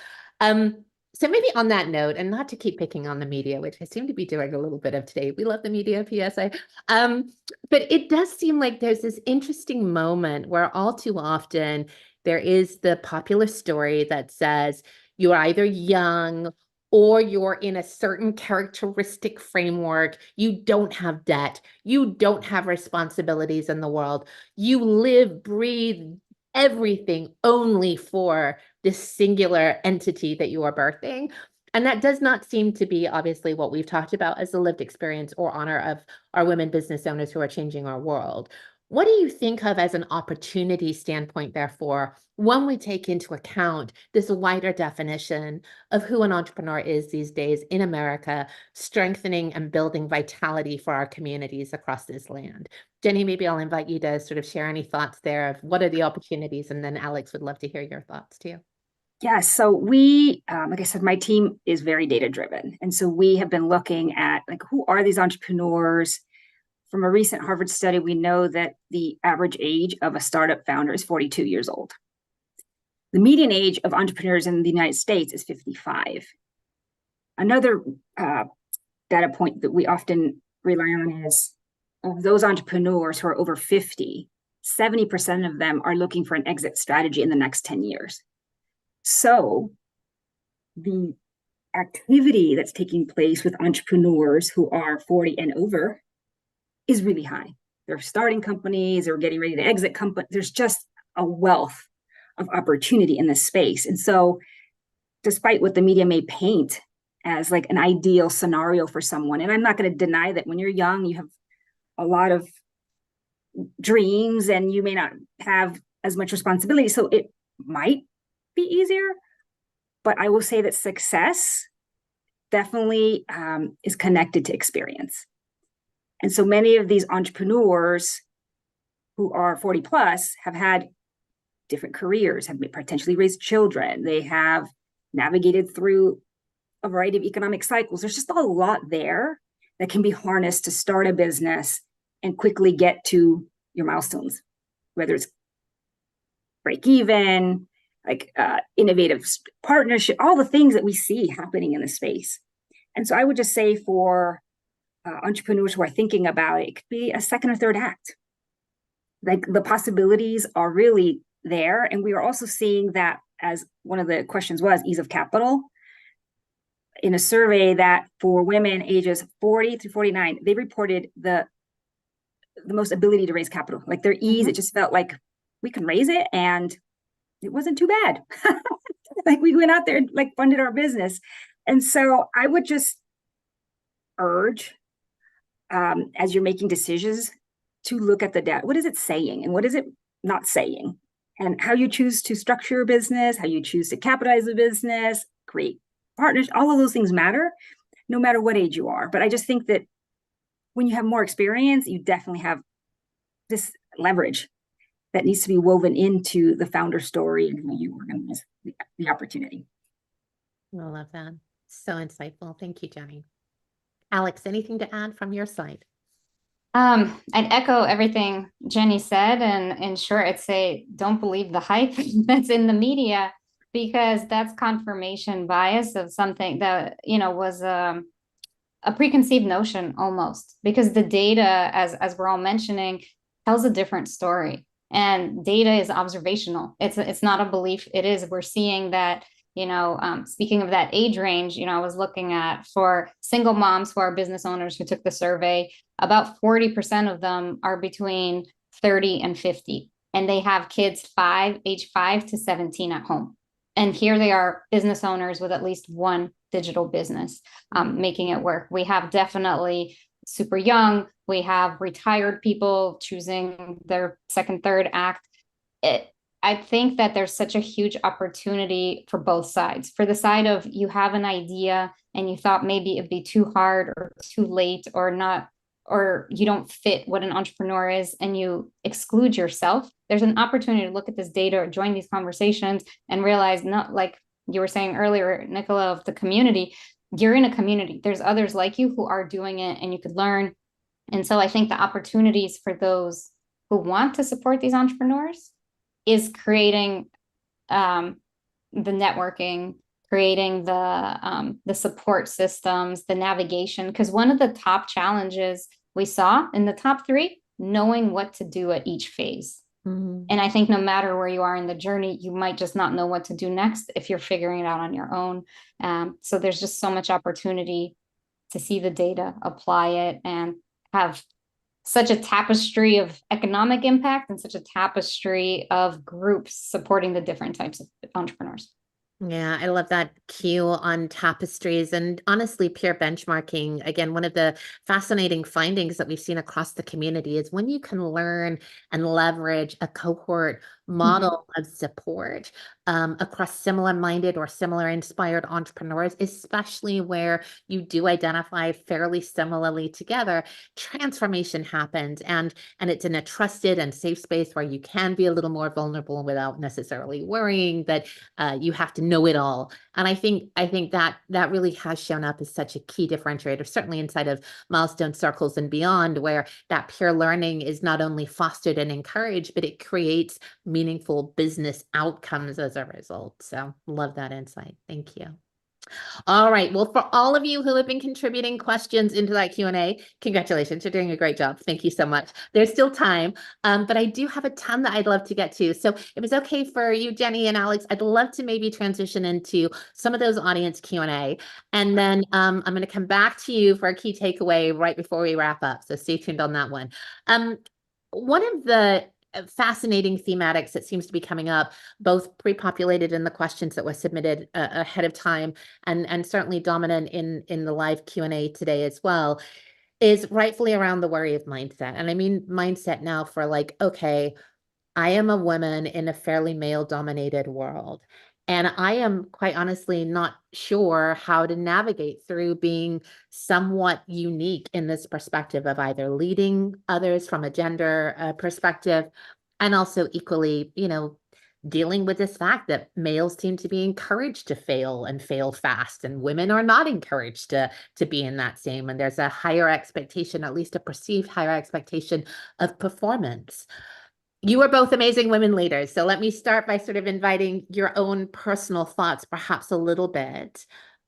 So maybe on that note, and not to keep picking on the media, which I seem to be doing a little bit of today. We love the media, PSA. But it does seem like there's this interesting moment where all too often there is the popular story that says you're either young or you're in a certain characteristic framework. You don't have debt. You don't have responsibilities in the world. You live, breathe, everything only for this singular entity that you are birthing. And that does not seem to be obviously what we've talked about as the lived experience or honor of our women business owners who are changing our world. What do you think of as an opportunity standpoint, therefore, when we take into account this wider definition of who an entrepreneur is these days in America, strengthening and building vitality for our communities across this land? Jenny, maybe I'll invite you to sort of share any thoughts there of what are the opportunities, and then Alex would love to hear your thoughts too. Yeah, so we, like I said, my team is very data driven. And so we have been looking at who are these entrepreneurs? From a recent Harvard study, we know that the average age of a startup founder is 42 years old. The median age of entrepreneurs in the United States is 55. Another data point that we often rely on is of those entrepreneurs who are over 50, 70% of them are looking for an exit strategy in the next 10 years. So the activity that's taking place with entrepreneurs who are 40 and over is really high. They're starting companies, they're getting ready to exit companies. There's just a wealth of opportunity in this space. And so despite what the media may paint as an ideal scenario for someone, and I'm not going to deny that when you're young, you have a lot of dreams and you may not have as much responsibility. So it might be easier, But I will say that success definitely is connected to experience. And so many of these entrepreneurs who are 40 plus have had different careers, have potentially raised children. They have navigated through a variety of economic cycles. There's just a lot there that can be harnessed to start a business and quickly get to your milestones, whether it's break even, like innovative partnership, all the things that we see happening in the space. And so I would just say for entrepreneurs who are thinking about it, it could be a second or third act. Like the possibilities are really there. And we are also seeing that, as one of the questions was, ease of capital. In a survey that for women ages 40 through 49, they reported the most ability to raise capital, like their ease. It just felt like we can raise it and it wasn't too bad. Like we went out there and like funded our business. And so I would just urge, as you're making decisions, to look at the data. What is it saying and what is it not saying? And how you choose to structure your business, how you choose to capitalize the business, create partners, all of those things matter, no matter what age you are. But I just think that when you have more experience, you definitely have this leverage that needs to be woven into the founder story and how you organize the opportunity. I love that. So insightful. Thank you, Jenny. Alex, anything to add from your side? I'd echo everything Jenny said, and in short, I'd say don't believe the hype that's in the media, because that's confirmation bias of something that, you know, was a preconceived notion almost, because the data, as we're all mentioning, tells a different story. And data is observational. It's not a belief. It is. We're seeing that, you know, speaking of that age range, you know, I was looking at for single moms who are business owners who took the survey, about 40% of them are between 30 and 50, and they have kids age 5 to 17 at home. And here they are, business owners with at least one digital business, making it work. We have definitely super young. We have retired people choosing their second, third act. I think that there's such a huge opportunity for both sides. For the side of you have an idea and you thought maybe it'd be too hard or too late or not, or you don't fit what an entrepreneur is and you exclude yourself. There's an opportunity to look at this data or join these conversations and realize, not like you were saying earlier, Nicola, of the community, you're in a community. There's others like you who are doing it and you could learn. And so I think the opportunities for those who want to support these entrepreneurs is creating the networking, creating the support systems, the navigation. Because one of the top challenges we saw in the top 3, knowing what to do at each phase. And I think no matter where you are in the journey, you might just not know what to do next if you're figuring it out on your own. So there's just so much opportunity to see the data, apply it, and have such a tapestry of economic impact and such a tapestry of groups supporting the different types of entrepreneurs. Yeah, I love that cue on tapestries and honestly, peer benchmarking. Again, one of the fascinating findings that we've seen across the community is when you can learn and leverage a cohort model of support across similar-minded or similar-inspired entrepreneurs, especially where you do identify fairly similarly together, transformation happens, and it's in a trusted and safe space where you can be a little more vulnerable without necessarily worrying that you have to know it all. And I think that really has shown up as such a key differentiator, certainly inside of milestone circles and beyond, where that peer learning is not only fostered and encouraged, but it creates meaningful business outcomes as a result. So love that insight. Thank you. All right. Well, for all of you who have been contributing questions into that Q&A, congratulations. You're doing a great job. Thank you so much. There's still time, but I do have a ton that I'd love to get to. So if it's okay for you, Jenny and Alex, I'd love to maybe transition into some of those audience Q&A. And then I'm going to come back to you for a key takeaway right before we wrap up. So stay tuned on that one. One of the fascinating thematics that seems to be coming up, both pre-populated in the questions that were submitted ahead of time and certainly dominant in the live Q&A today as well, is rightfully around the worry of mindset. And I mean mindset now for like, okay, I am a woman in a fairly male-dominated world. And I am quite honestly not sure how to navigate through being somewhat unique in this perspective of either leading others from a gender perspective, and also equally, dealing with this fact that males seem to be encouraged to fail and fail fast, and women are not encouraged to be in that same. And there's a higher expectation, at least a perceived higher expectation of performance. You are both amazing women leaders. So let me start by sort of inviting your own personal thoughts, perhaps a little bit,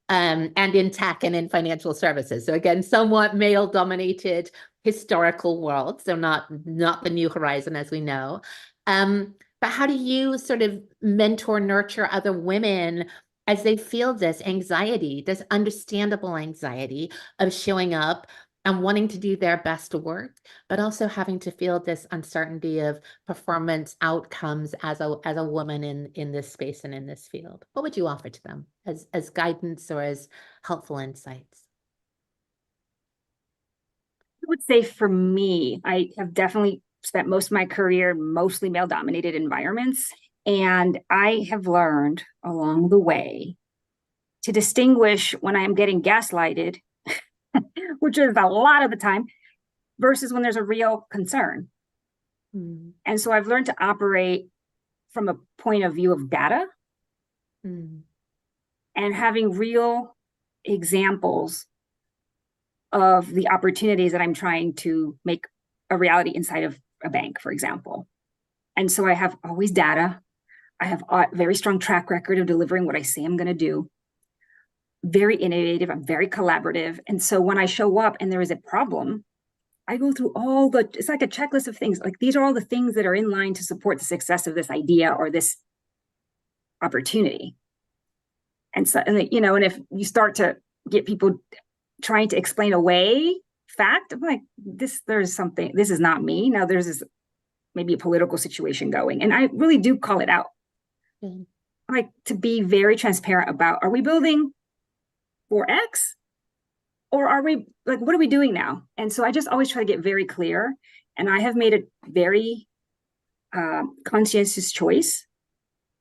and in tech and in financial services. So again, somewhat male-dominated historical world, so not the new horizon as we know. But how do you sort of mentor, nurture other women as they feel this anxiety, this understandable anxiety of showing up and wanting to do their best work, but also having to feel this uncertainty of performance outcomes as a woman in this space and in this field? What would you offer to them as guidance or as helpful insights? I would say for me, I have definitely spent most of my career in mostly male-dominated environments. And I have learned along the way to distinguish when I'm getting gaslighted, which is a lot of the time, versus when there's a real concern. And so I've learned to operate from a point of view of data and having real examples of the opportunities that I'm trying to make a reality inside of a bank, for example. And so I have always data. I have a very strong track record of delivering what I say I'm going to do. Very innovative. I'm very collaborative. And so when I show up and there is a problem, I go through it's like a checklist of things. Like, these are all the things that are in line to support the success of this idea or this opportunity. And so, and if you start to get people trying to explain away fact, I'm like, this is not me. Now there's this maybe a political situation going. And I really do call it out. Like, to be very transparent about, are we building for X? Or are we, like, what are we doing now? And so I just always try to get very clear. And I have made a very conscientious choice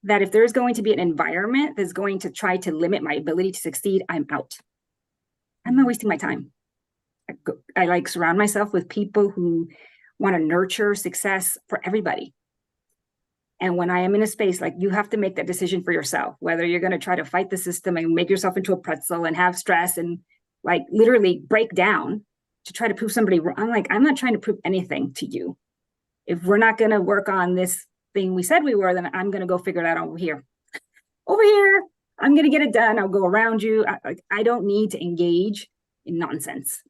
that if there's going to be an environment that's going to try to limit my ability to succeed, I'm out. I'm not wasting my time. I like surround myself with people who want to nurture success for everybody. And when I am in a space, like, you have to make that decision for yourself, whether you're going to try to fight the system and make yourself into a pretzel and have stress and like literally break down to try to prove somebody wrong. I'm like, I'm not trying to prove anything to you. If we're not going to work on this thing we said we were, then I'm going to go figure it out over here. Over here, I'm going to get it done. I'll go around you. I don't need to engage in nonsense.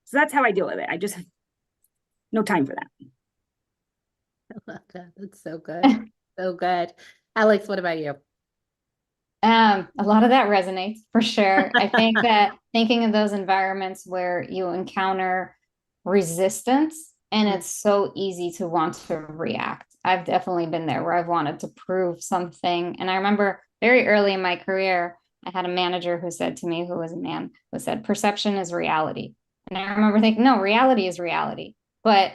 So that's how I deal with it. I just have no time for that. I love that. That's so good. So good. Alex, what about you? A lot of that resonates for sure. I think that thinking of those environments where you encounter resistance and it's so easy to want to react. I've definitely been there where I've wanted to prove something. And I remember very early in my career, I had a manager who said to me, who was a man, who said, perception is reality. And I remember thinking, no, reality is reality. But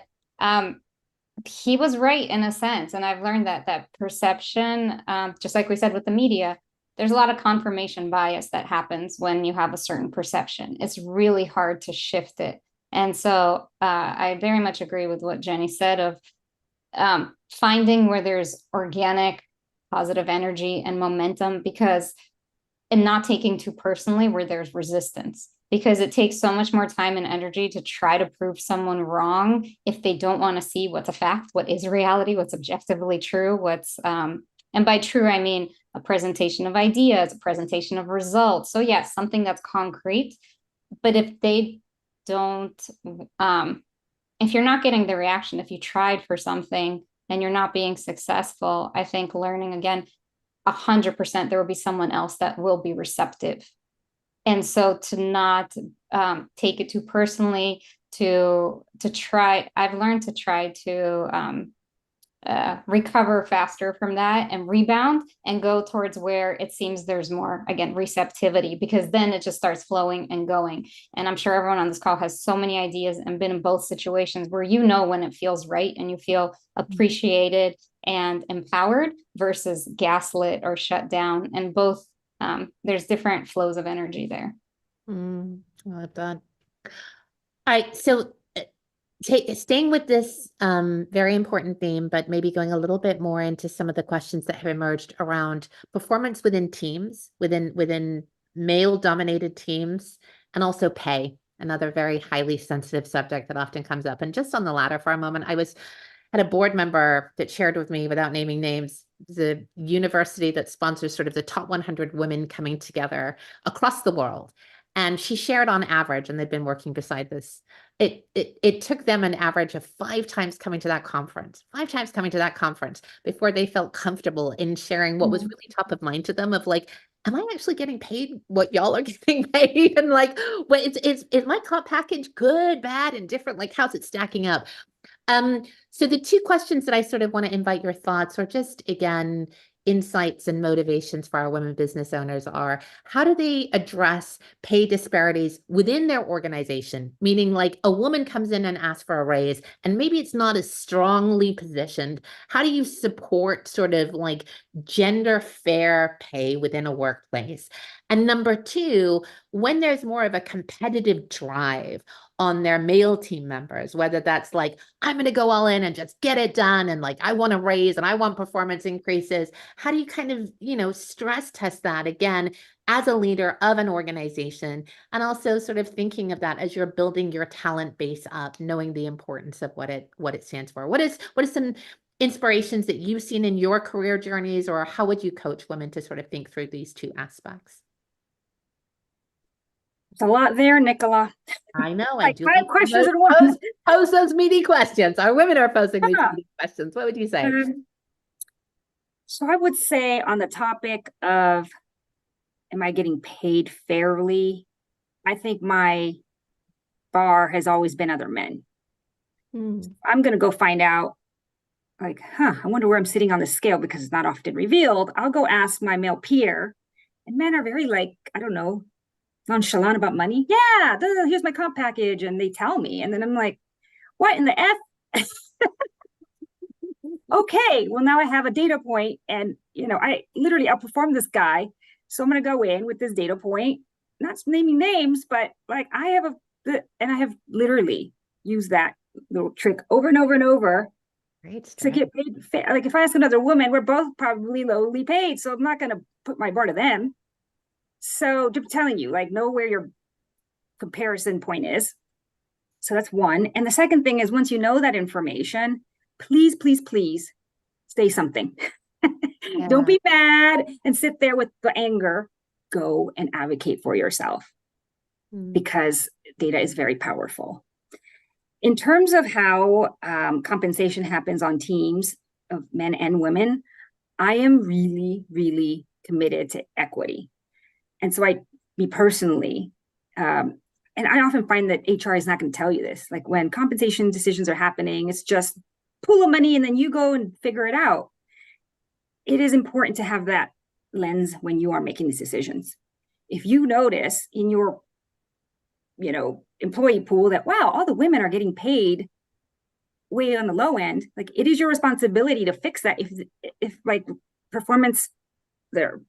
he was right in a sense. And I've learned that perception, just like we said with the media, there's a lot of confirmation bias that happens when you have a certain perception. It's really hard to shift it. And so I very much agree with what Jenny said of finding where there's organic, positive energy and momentum, and not taking too personally where there's resistance, because it takes so much more time and energy to try to prove someone wrong if they don't want to see what's a fact, what is reality, what's objectively true, and by true, I mean a presentation of ideas, a presentation of results. So yes, something that's concrete. But if they don't, if you're not getting the reaction, if you tried for something and you're not being successful, I think learning again, 100% there will be someone else that will be receptive. And so to not take it too personally, to try, I've learned to try to recover faster from that and rebound and go towards where it seems there's more, again, receptivity, because then it just starts flowing and going. And I'm sure everyone on this call has so many ideas and been in both situations where when it feels right and you feel appreciated and empowered versus gaslit or shut down. And both, there's different flows of energy there. I love that. All right, so staying with this very important theme, but maybe going a little bit more into some of the questions that have emerged around performance within teams, within male-dominated teams, and also pay, another very highly sensitive subject that often comes up. And just on the latter for a moment, had a board member that shared with me, without naming names, the university that sponsors sort of the top 100 women coming together across the world. And she shared on average, and they've been working beside this, it took them an average of 5 times coming to that conference, before they felt comfortable in sharing what was really top of mind to them of like, am I actually getting paid what y'all are getting paid? And like, what is my comp package good, bad, and different? Like, how's it stacking up? So the 2 questions that I sort of want to invite your thoughts, or just again, insights and motivations for our women business owners are, how do they address pay disparities within their organization? Meaning like a woman comes in and asks for a raise, and maybe it's not as strongly positioned. How do you support sort of like gender fair pay within a workplace? And number 2, when there's more of a competitive drive on their male team members, whether that's like, I'm going to go all in and just get it done, and like, I want a raise and I want performance increases. How do you kind of, stress test that again as a leader of an organization, and also sort of thinking of that as you're building your talent base up, knowing the importance of what it stands for? What is some inspirations that you've seen in your career journeys, or how would you coach women to sort of think through these 2 aspects? It's a lot there, Nicola. I know. Like 5 questions at once. Pose those meaty questions. Our women are posing these meaty questions. What would you say? So I would say on the topic of, am I getting paid fairly? I think my bar has always been other men. I'm going to go find out, like, I wonder where I'm sitting on the scale, because it's not often revealed. I'll go ask my male peer, and men are very like, I don't know, nonchalant about money. Yeah, here's my comp package. And they tell me. And then I'm like, what in the F? Okay, well, now I have a data point, and, I literally outperformed this guy. So I'm going to go in with this data point, not naming names, but like I have literally used that little trick over and over and over. Great to get paid. Like if I ask another woman, we're both probably lowly paid. So I'm not going to put my bar to them. So just telling you, like, know where your comparison point is. So that's one. And the second thing is, once you know that information, please, please, please say something. Yeah. Don't be mad and sit there with the anger. Go and advocate for yourself, because data is very powerful. In terms of how compensation happens on teams of men and women, I am really, really committed to equity. And so me personally, and I often find that HR is not going to tell you this. Like when compensation decisions are happening, it's just pool of money and then you go and figure it out. It is important to have that lens when you are making these decisions. If you notice in your, employee pool that, wow, all the women are getting paid way on the low end, like it is your responsibility to fix that. If like performance, they're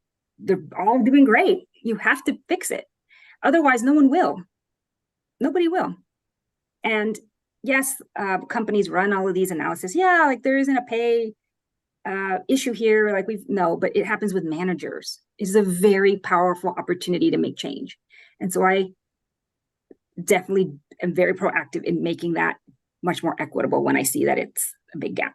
all doing great, you have to fix it. Otherwise, no one will. Nobody will. And yes, companies run all of these analysis. Yeah, like there isn't a pay issue here. Like but it happens with managers. It's a very powerful opportunity to make change. And so I definitely am very proactive in making that much more equitable when I see that it's a big gap.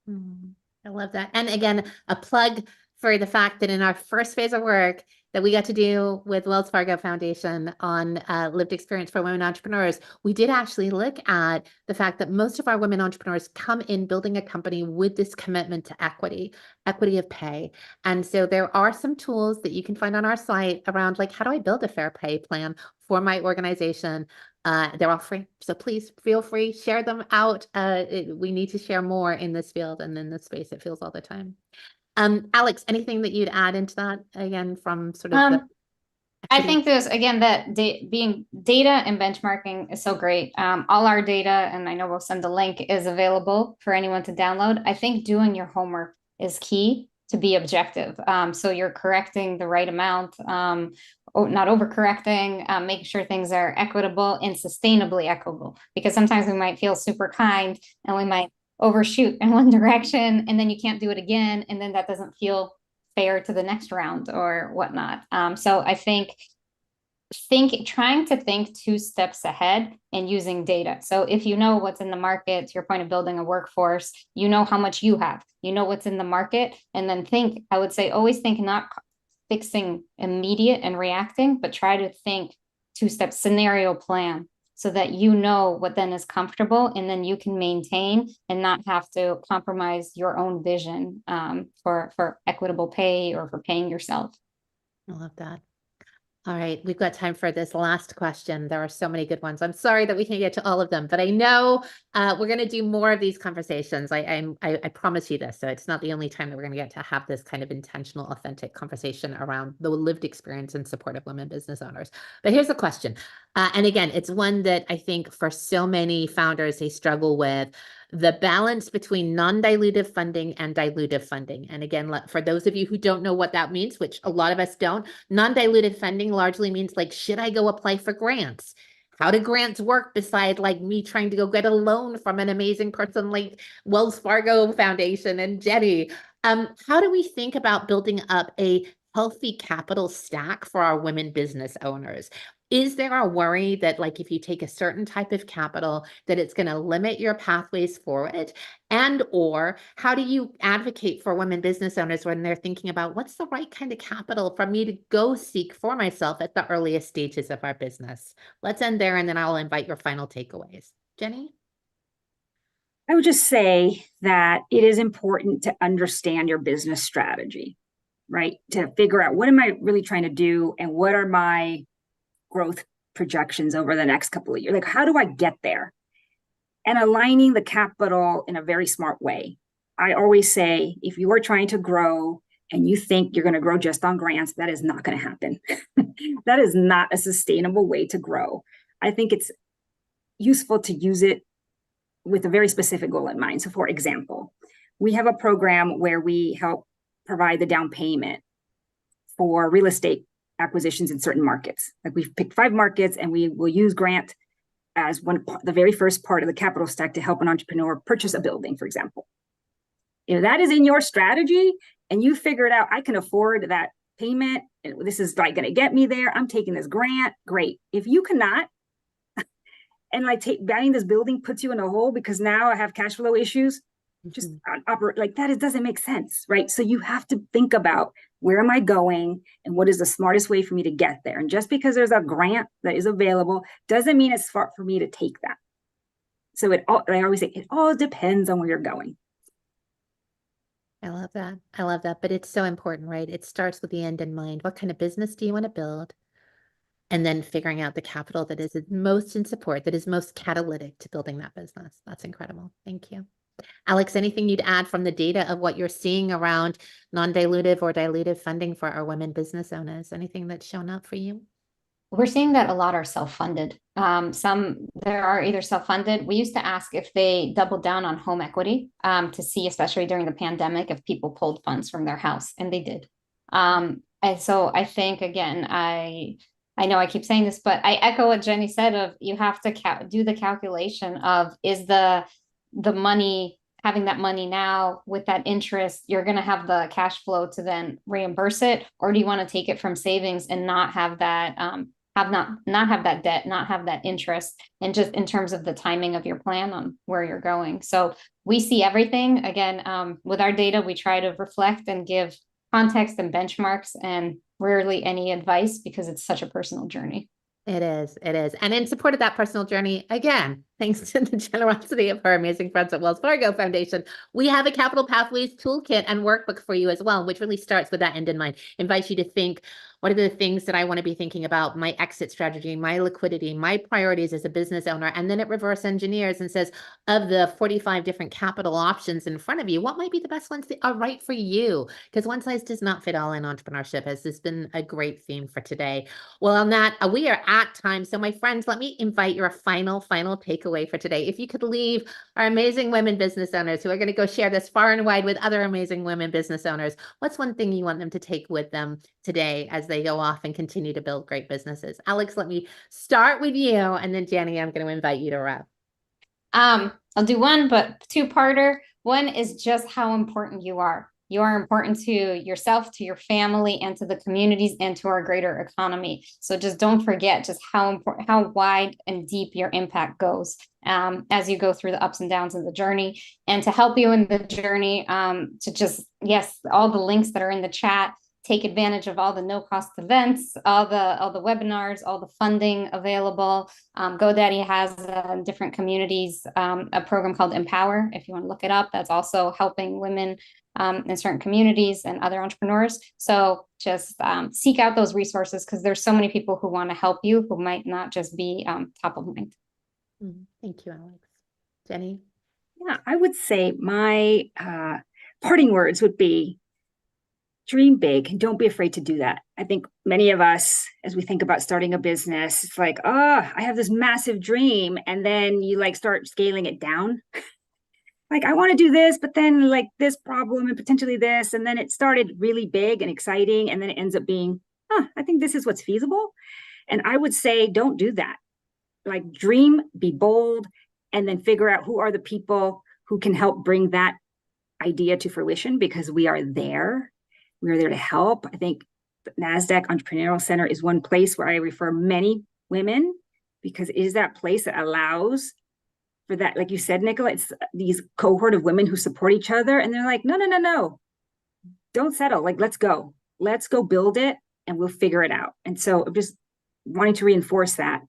I love that. And again, a plug for the fact that in our first phase of work that we got to do with Wells Fargo Foundation on lived experience for women entrepreneurs, we did actually look at the fact that most of our women entrepreneurs come in building a company with this commitment to equity of pay. And so there are some tools that you can find on our site around like, how do I build a fair pay plan for my organization? They're all free. So please feel free, share them out. We need to share more in this field and in this space. It feels all the time. Alex, anything that you'd add into that again from sort of I think this, again, that being data and benchmarking is so great. All our data, and I know we'll send the link, is available for anyone to download. I think doing your homework is key to be objective. So you're correcting the right amount, not overcorrecting, making sure things are equitable and sustainably equitable. Because sometimes we might feel super kind and we might overshoot in one direction, and then you can't do it again, and then that doesn't feel fair to the next round or whatnot. So I think trying to think 2 steps ahead and using data. So if you know what's in the market, to your point of building a workforce, you know how much you have, you know what's in the market, and then think, I would say, always think not fixing immediate and reacting, but try to think 2-step scenario plan, so that you know what then is comfortable, and then you can maintain and not have to compromise your own vision for equitable pay or for paying yourself. I love that. All right, we've got time for this last question. There are so many good ones. I'm sorry that we can't get to all of them, but I know we're going to do more of these conversations. I promise you this. So it's not the only time that we're going to get to have this kind of intentional, authentic conversation around the lived experience and support of women business owners. But here's the question. And again, it's one that I think for so many founders, they struggle with the balance between non-dilutive funding and dilutive funding. And again, for those of you who don't know what that means, which a lot of us don't, non-dilutive funding largely means like, should I go apply for grants? How do grants work beside like me trying to go get a loan from an amazing person like Wells Fargo Foundation and Jenny? How do we think about building up a healthy capital stack for our women business owners? Is there a worry that like if you take a certain type of capital that it's going to limit your pathways forward? And or how do you advocate for women business owners when they're thinking about what's the right kind of capital for me to go seek for myself at the earliest stages of our business? Let's end there, and then I'll invite your final takeaways. Jenny? I would just say that it is important to understand your business strategy, right? To figure out, what am I really trying to do, and what are my growth projections over the next couple of years? Like, how do I get there? And aligning the capital in a very smart way. I always say, if you are trying to grow and you think you're going to grow just on grants, that is not going to happen. That is not a sustainable way to grow. I think it's useful to use it with a very specific goal in mind. So for example, we have a program where we help provide the down payment for real estate acquisitions in certain markets. Like, we've picked 5 markets, and we will use grant as the very first part of the capital stack to help an entrepreneur purchase a building, for example. If that is in your strategy and you figured out, I can afford that payment, and this is like going to get me there, I'm taking this grant, great. If you cannot, and like buying this building puts you in a hole because now I have cash flow issues, just operate like that. It doesn't make sense, right? So you have to think about, where am I going and what is the smartest way for me to get there? And just because there's a grant that is available doesn't mean it's smart for me to take that. So I always say, it all depends on where you're going. I love that. I love that. But it's so important, right? It starts with the end in mind. What kind of business do you want to build? And then figuring out the capital that is most in support, that is most catalytic to building that business. That's incredible. Thank you. Alex, anything you'd add from the data of what you're seeing around non-dilutive or dilutive funding for our women business owners? Anything that's shown up for you? We're seeing that a lot are self-funded. Some there are either self-funded. We used to ask if they doubled down on home equity to see, especially during the pandemic, if people pulled funds from their house, and they did. And so I think, again, I know I keep saying this, but I echo what Jenny said of, you have to do the calculation of, is the money, having that money now with that interest, you're going to have the cash flow to then reimburse it, or do you want to take it from savings and not have that, not have that debt, not have that interest, and just in terms of the timing of your plan on where you're going. So we see everything. Again, with our data, we try to reflect and give context and benchmarks, and rarely any advice, because it's such a personal journey. It is. It is. And in support of that personal journey, again, thanks to the generosity of our amazing friends at Wells Fargo Foundation, we have a Capital Pathways Toolkit and workbook for you as well, which really starts with that end in mind. Invites you to think, What are the things that I want to be thinking about? My exit strategy, my liquidity, my priorities as a business owner. And then it reverse engineers and says, of the 45 different capital options in front of you, what might be the best ones that are right for you? Because one size does not fit all in entrepreneurship, as this has been a great theme for today. Well, on that, we are at time. So my friends, let me invite your final takeaway for today. If you could leave our amazing women business owners who are going to go share this far and wide with other amazing women business owners, what's one thing you want them to take with them today as they go off and continue to build great businesses? Alex, let me start with you. And then Jenny, I'm going to invite you to wrap. I'll do one, but two-parter. One is just how important you are. You are important to yourself, to your family, and to the communities, and to our greater economy. So just don't forget just how important, how wide and deep your impact goes as you go through the ups and downs of the journey. And to help you in the journey, to just, yes, all the links that are in the chat. Take advantage of all the no-cost events, all the webinars, all the funding available. GoDaddy has different communities, a program called Empower, if you want to look it up. That's also helping women in certain communities and other entrepreneurs. So just seek out those resources, because there's so many people who want to help you who might not just be top of mind. Thank you, Alex. Jenny? Yeah, I would say my parting words would be, dream big and don't be afraid to do that. I think many of us, as we think about starting a business, it's like, oh, I have this massive dream. And then you like start scaling it down. Like, I want to do this, but then like this problem and potentially this. And then it started really big and exciting. And then it ends up being, I think this is what's feasible. And I would say, don't do that. Like, dream, be bold, and then figure out who are the people who can help bring that idea to fruition, because we are there. We're there to help. I think the Nasdaq Entrepreneurial Center is one place where I refer many women, because it is that place that allows for that. Like you said, Nicola, it's these cohort of women who support each other. And they're like, no, don't settle. Like, let's go build it, and we'll figure it out. And so I'm just wanting to reinforce that.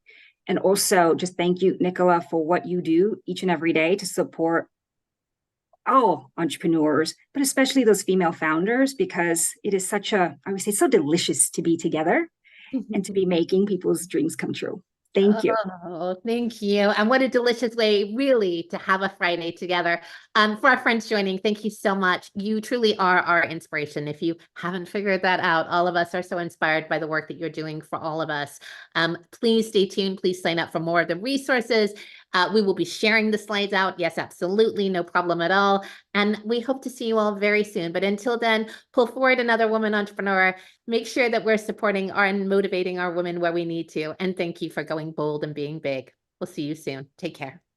And also just thank you, Nicola, for what you do each and every day to support all entrepreneurs, but especially those female founders, because it is such a, I would say, so delicious to be together and to be making people's dreams come true. Thank you. Oh, thank you. And what a delicious way, really, to have a Friday together. For our friends joining, thank you so much. You truly are our inspiration. If you haven't figured that out, all of us are so inspired by the work that you're doing for all of us. Please stay tuned. Please sign up for more of the resources. We will be sharing the slides out. Yes, absolutely. No problem at all. And we hope to see you all very soon. But until then, pull forward another woman entrepreneur. Make sure that we're supporting and motivating our women where we need to. And thank you for going bold and being big. We'll see you soon. Take care.